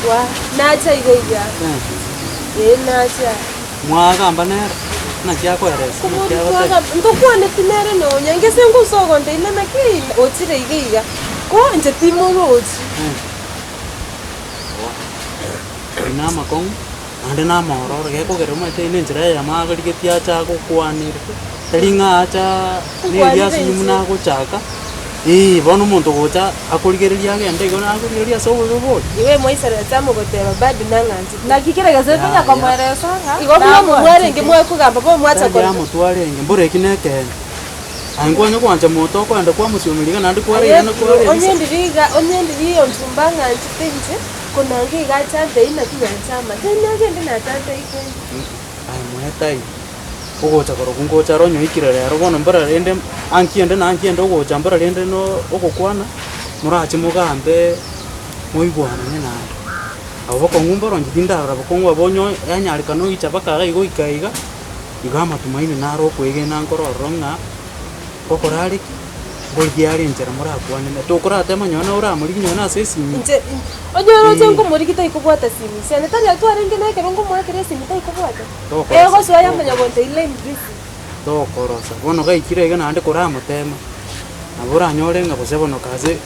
Wa nacha igaiga. Nacha. Mwagamba nera. Na kyako eresa. Ndokwane tinere no nyangese ngusogo ndine naki otire igaiga. Ko nje timo roji. Ina makong ande na mororo ge ko geruma te ne njira ya magari ke tia cha ko kwanire. Telinga acha ni ya simuna ko chaka. Bono muntu gocha akurigereria gende gona akurigereria so bo. Iwe moisera tamo gotera bad nanganzi. Nakikira gase kunya komweresa nga. Igo bwa mwere nge mwe kugamba bo mwacha ko. Ya mutware nge mbore kineke. Angwanyo kwanja moto kwanda kwa musiumiriga nandi kware yana kware. Onyendiriga ontumbanga ntitenje kuna nge gacha deina kinyanchama. Tena gende na tata ike. Ai mwetai. Ogocha koro kungocha ronyo ikire rero bono mbara rende ankiende na ankiende ogocha mbara rende no ogokwana murache mugambe moigwana nena abo kongumba ronji dindara bokongwa bonyo yanyarika no icha bakaga igo ikaiga igama tumaini naro kwege na nkoro ronga kokorari golgiari njera murakwane na tokorate manyona ura muri nyona sesi nje onyoro chengo muri kitai kubwata simi sene tali atwarenge na kerongo mwakere simi tai kubwata ego so yamanya bonte ile mbisi tokorosa bono gaikire na ande koramo tema abura nyorenga bosebono kaze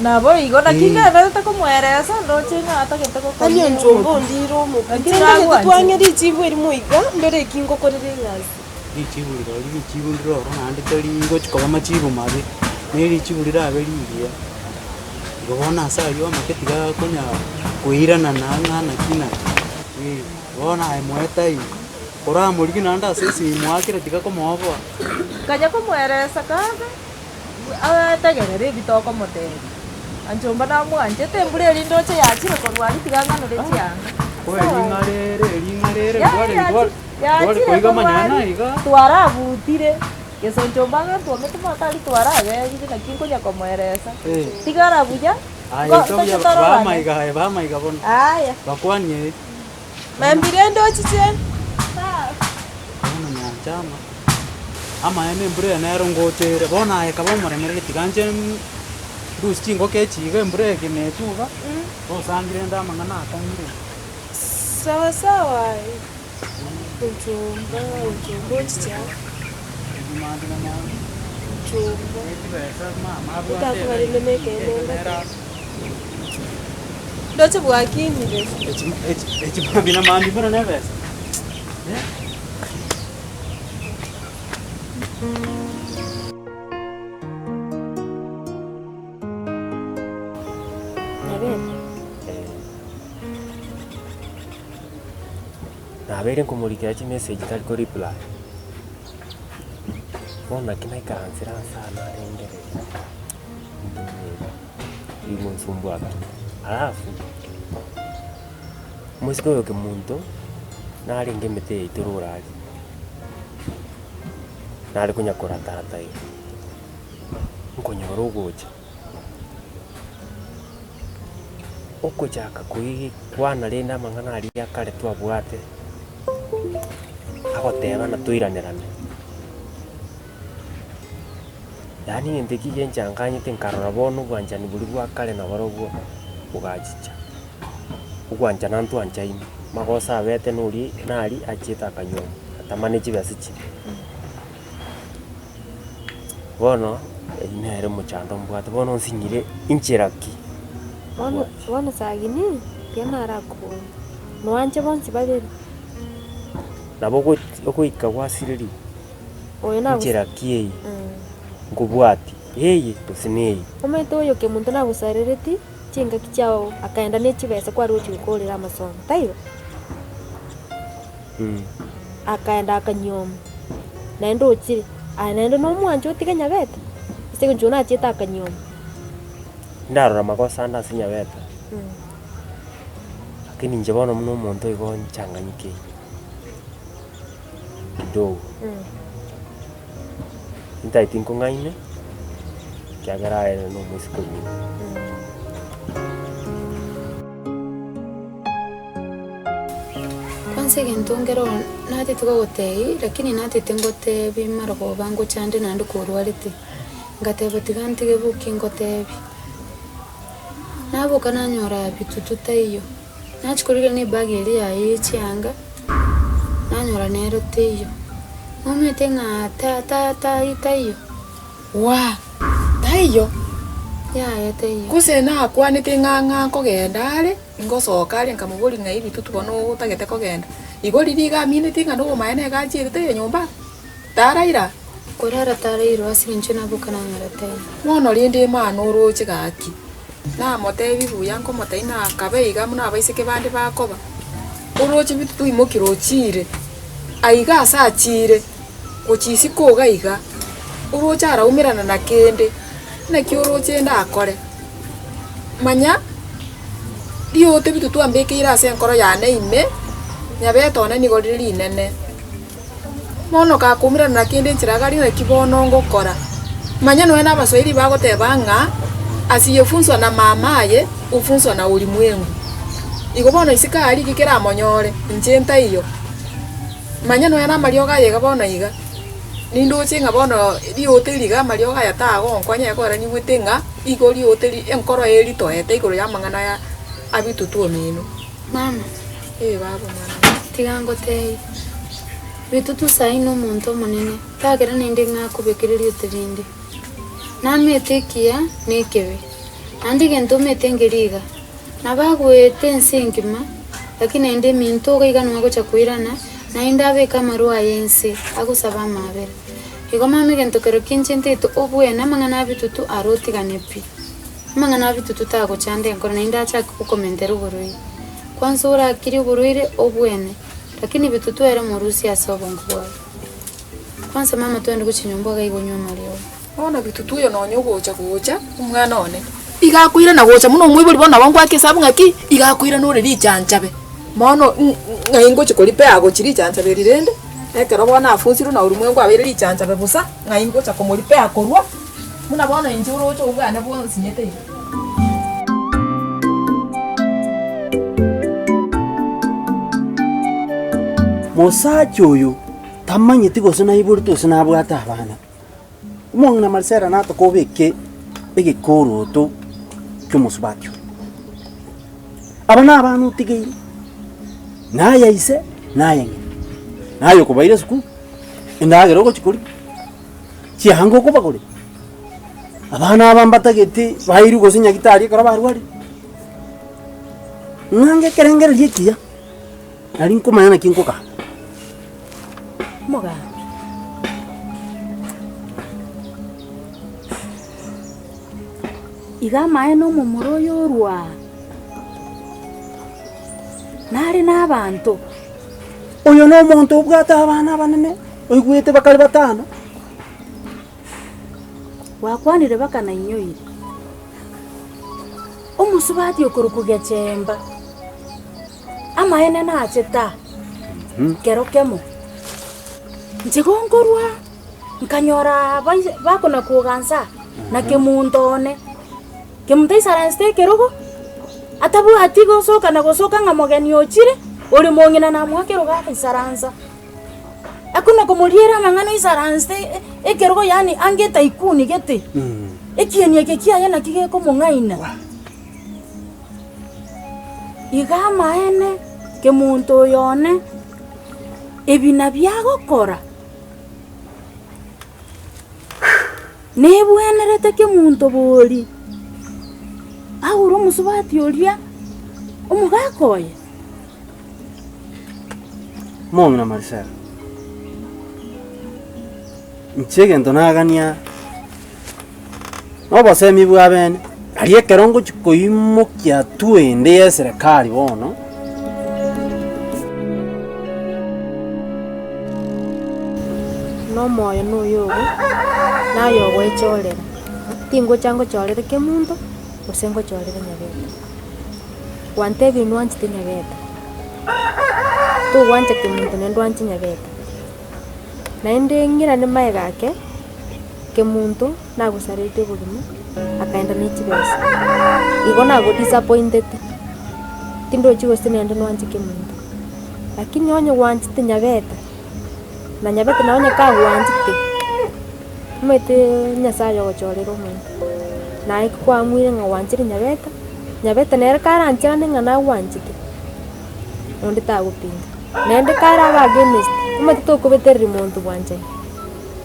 nabo igona kinga na takomweresa ndo chinga atakete ko kanyo njombo ndiro mu kinga twangeri chibweri muiga mbere kingo korere ngazi ichibuliro ronande tali ngo chikoba machibu mabe neri chibulira abeliya gobona sali wa maketi ga konya kuirana na ngana kina bona ai mwetai ora muri nanda sesi mwakire tika ko mobo kaja ko mweresa kaga atagerere bitoko moteri anjomba na mwanje tembure lindo che yachire ko rwari tika ngano de cyanga ko elingarere wale koiga manyana iga twarabutire gesonjombanga tuomete makali twarabe na kinko nya komweresa tigara buja ba maiga bon aya bakwanye mambire ndo chiche ana nyama ama ene mbure na rongotere bona ay kabomore mere tiganje rusi ngo kechiga mbure kinetuga osangire ndama ngana atangire sawa sawa Uchumbo chicha. Uchumbo. Utakubalile mekenenga. Ndoche bwakini. Bina mandi bana neves. Nabere kumurikira chi message tari ko reply. Bona kina ikansira sana engere. Igo nsumbua tu. Alafu musiko yoke muntu nari ngemete itururari. Nari kunyakora tata iyo. Nkonyoro ugocha. Okuchaka kuigi kwana lenda mangana ali yakale twabwate. Agoteba na tuiranirane. Yani ndiki yenchanganye tenkarora bono bwanjani buri bwa kale na barogwo ugachicha. Ugwanja nantu anchaini. Magosa abete nuri nari achita kanyo. Atamane chibasichi. Bono inere muchando mbwate bono nsinyire inchiraki. Bono sagini yanara ko. Nwanje bonsi babiri. Nabo okoika wasiriri oyo na njera kiei ngubwati yeye tusinei omete oyo ke muntu na gusarereti chinga kichao akaenda ne chibese kwa ruti ukolera masomo tayo akaenda akanyoma naendo uchiri anaendo no mwanje utikanya beta isego njona achita akanyoma ndaro makosa anda sinya beta lakini nje bono mno muntu igo nchanganyike kidogo. Nitaitinko ngaine kiagara ene no musiko ni. Kwanza gentongero nati tuko gotei lakini nati tengote bimara ko bango chande nandu ko rwalite ngatebo tiganti gebuki ngotebi nabo kana nyora bitutu tayo nachikorire ni bag iri ya chianga nanyora nero teyo momete nga ta iyo wa taiyo ya teyo kuse na kwanite ng'ang'a kogenda ari ngocoka ari nkamuguri ng'a ibi tutubono utagete kogenda igori riga minite ng'a ndo maene gachirite nyumba taraira korara tarairo asirinche nabukana ngara teyo mono rindi mana uroche gaki na mote bibu yanko mote ina kabeiga muna baiseke bandi bakoba uroche bitu tuimukiro chire aiga asachire kuchisi koga iga uroche araumirana na kende na kiuroche ndakore manya riote bitu tuambeke ira ase nkoro yane ime nyabetone nigoriri nene mono kakumirana na kende nchiragari na kibono ngokora manya no ena baswahili bagoteba ng'a asiyefunzwa na mamaye ufunzwa na ulimwengu igobona isika ali kikera monyore njenta iyo manya no ena marioga yega bona iga nindo chinga bona ri hoteli ga marioga yatago nkwanya yakora ni gwetenga igori hoteli enkoro eri toete igoro ya mangana ya abitu tu mino mama babo mwana tigango tei bitu tu saino muntu munene tagera ninde ngakubekiriri utirinde nametekia nekebe andi gento metengeriga nabagwete nsingima lakini ende minto gaiga nwago chakuirana na indabe kamarua yense agusaba mabere igo mami gento kero kinchente to obwena mangana bitutu aroti ganepi mangana bitutu tago chande nkora na indacha kukomentera uburui kwanza ura akiri uburuire obwene lakini bitutu era murusi asobongwa kwanza mama twende kuchinyombo gaigo nyuma leo ona bitutu yo nonyo gocha umwana one igakwira na gocha muno mwibuli bona wangu akesabu ngaki igakwira no riri chanchabe mono ngaingo chikolipe ago chiri chanchabe rirende ekero bona afunsiru na urumwengu abere chanchabe busa ngaingo chakomolipe akorwa muna bona injuro ocho ubana bona sinyete mosacho uyu tamanyiti gosina iburi tosina abwata abana umongna marsera nato kobeke egikoro to kyomusubakyo abana abantu tigei naya ise naya ngi nayo kubaire suku indagero ko chikuri chihango ko bakuri abana abambatageti bairu gosinya gitari kora barwari ngange kerengere yekiya nari nkomanya kinkoka moga iga maeno mumuro yorwa nari n'abantu uyu no muntu ubwata abana banene uyigwete bakari batano wakwanire bakana inyoire umusubati okurukuge chemba amaene nacheta kero kemo njigongorwa nkanyora bakona kugansa na kemuntone kemuntai saranste kerogo atabu atigo soka na gosoka ngamogeni ochire uri mongina na mwakero ga isaranza akuna komuriera mangano isaranste ekerogo yani angeta ikuni gete ekieni ekekia yana kige ko mongaina iga maene kemuntu yone ebina byagokora nebwenerete kemuntu bori ahuro musubati oria umugakoye mongna marsera nchege ntonagania obasemi bwabene ari ekerongo chikoimokia twende ya serikali bono no moyo no yogo nayo gwechorera tingo chango chorere kemuntu usengo chorere nyabeta wantebi nwanchi tinyabeta tu wancha kemuntu nendwanchi nyabeta naende ngira ne mai gake kemuntu nagusarite bugima akaenda nichibesa igona go disappointed tindo chigo sinende nwanchi kemuntu lakini onyo wanchi tinyabeta na nyabeta na onyo ka wanchi ti mete nyasayo gochorero muntu na ikwa mwire nga wanchi nyabeta nyabeta nere karanchira ninga na wanchi ti ondi tagupinga nende kara aba against kuma tukubetereri muntu bwanje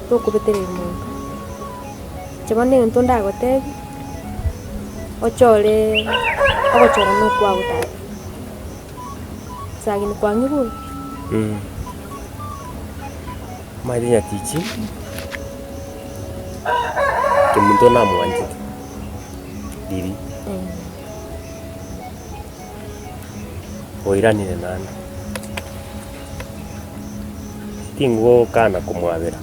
tukubetereri muntu chabane nto ndagotebi ochore ogochora no kwa gutara sagini kwa ngibu Marinya tichi kemuntu na mwanje diri oiranire nani tingo kana kumwabera